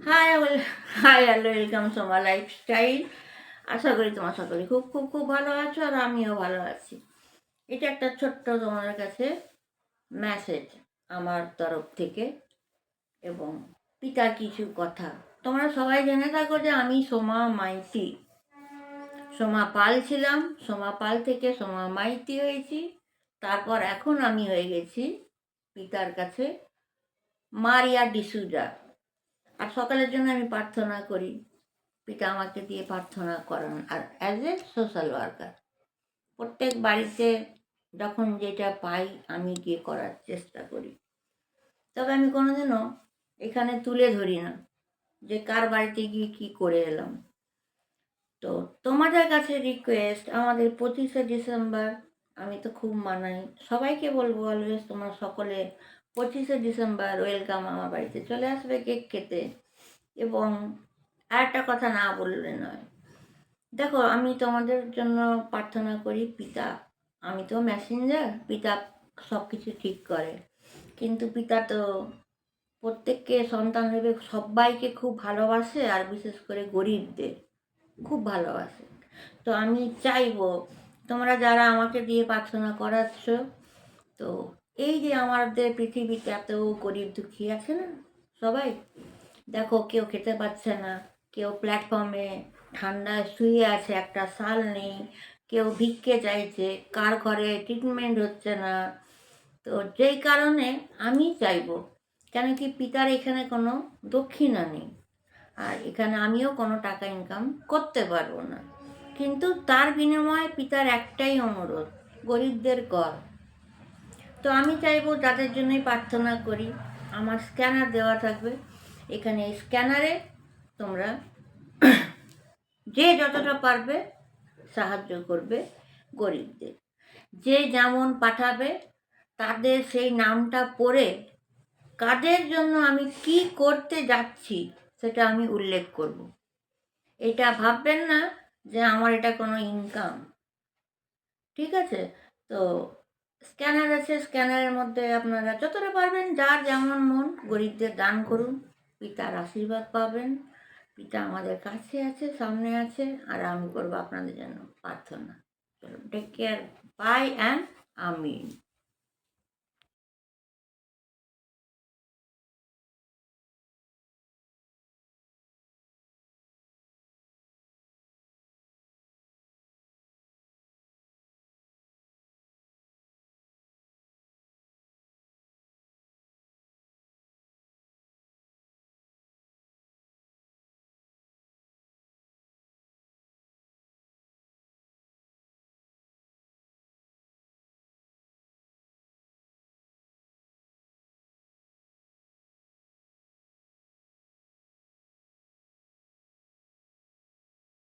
High well hi hello welcome to my lifestyle. আশা করি তোমার সকলে খুব খুব খুব ভালো আছো, আর আমিও ভালো আছি। এটা একটা ছোট্ট তোমাদের কাছে মেসেজ আমার তরফ থেকে, এবং পিতার কিছু কথা। তোমরা সবাই জেনে থাকো যে আমি সোমা মাইতি, সোমা পাল ছিলাম। সোমা পাল থেকে সোমা মাইতি হয়েছি। তারপর এখন আমি হয়ে গেছি পিতার কাছে মারিয়া ডিসুজা। আর সকালের জন্য আমি প্রার্থনা করি, পিতা আমাকে দিয়ে প্রার্থনা করান। আর অ্যাজ এ সোশ্যাল ওয়ার্কার প্রত্যেক বাড়িতে যখন যেটা পাই আমি গিয়ে করার চেষ্টা করি। তবে আমি কোনোদিনও এখানে তুলে ধরি না যে কার বাড়িতে গিয়ে কী করে এলাম। তো তোমাদের কাছে রিকোয়েস্ট, আমাদের 25শে ডিসেম্বর আমি তো খুব মানাই, সবাইকে বলবো অলওয়েজ তোমরা সকলে 25শে ডিসেম্বর ওয়েলকাম, আমার বাড়িতে চলে আসবে কেক খেতে। এবং আরেকটা কথা না বললে নয়, দেখো আমি তোমাদের জন্য প্রার্থনা করি পিতা, আমি তো মেসেঞ্জার, পিতা সব কিছু ঠিক করে। কিন্তু পিতা তো প্রত্যেককে সন্তান ভেবে সবাইকে খুব ভালোবাসে, আর বিশেষ করে গরিবদের খুব ভালোবাসে। তো আমি চাইবো তোমরা যারা আমাকে দিয়ে প্রার্থনা করাচ্ছ, তো এই যে আমাদের পৃথিবীতে এত গরিব দুঃখী আছে না সবাই, দেখো কেউ খেতে পাচ্ছে না, কেউ প্ল্যাটফর্মে ঠান্ডায় শুয়ে আছে, একটা শাল নেই, কেউ ভিক্ষে চাইছে, কার ঘরে ট্রিটমেন্ট হচ্ছে না। তো যেই কারণে আমি চাইবো, কেন কি পিতার এখানে কোনো দক্ষিণা নেই, আর এখানে আমিও কোনো টাকা ইনকাম করতে পারবো না। কিন্তু তার বিনিময়ে পিতার একটাই অনুরোধ, গরিবদের কর। তো আমি চাইবো তাদের জন্যই প্রার্থনা করি। আমার স্ক্যানার দেওয়া থাকবে, এখানে এই স্ক্যানারে তোমরা যে যতটা পারবে সাহায্য করবে গরিবদের। যে যেমন পাঠাবে তাদের সেই নামটা পড়ে কাদের জন্য আমি কি করতে যাচ্ছি সেটা আমি উল্লেখ করব। এটা ভাববেন না যে আমার এটা কোনো ইনকাম, ঠিক আছে? তো স্ক্যানার আছে, স্ক্যানারের মধ্যে আপনারা যতটা পারবেন যার যেমন মন গরিবদের দান করুন, পিতার আশীর্বাদ পাবেন। পিতা আমাদের কাছে আছে, সামনে আছে, আর আমি করবো আপনাদের জন্য প্রার্থনা। চলো, take care, bye and Amin.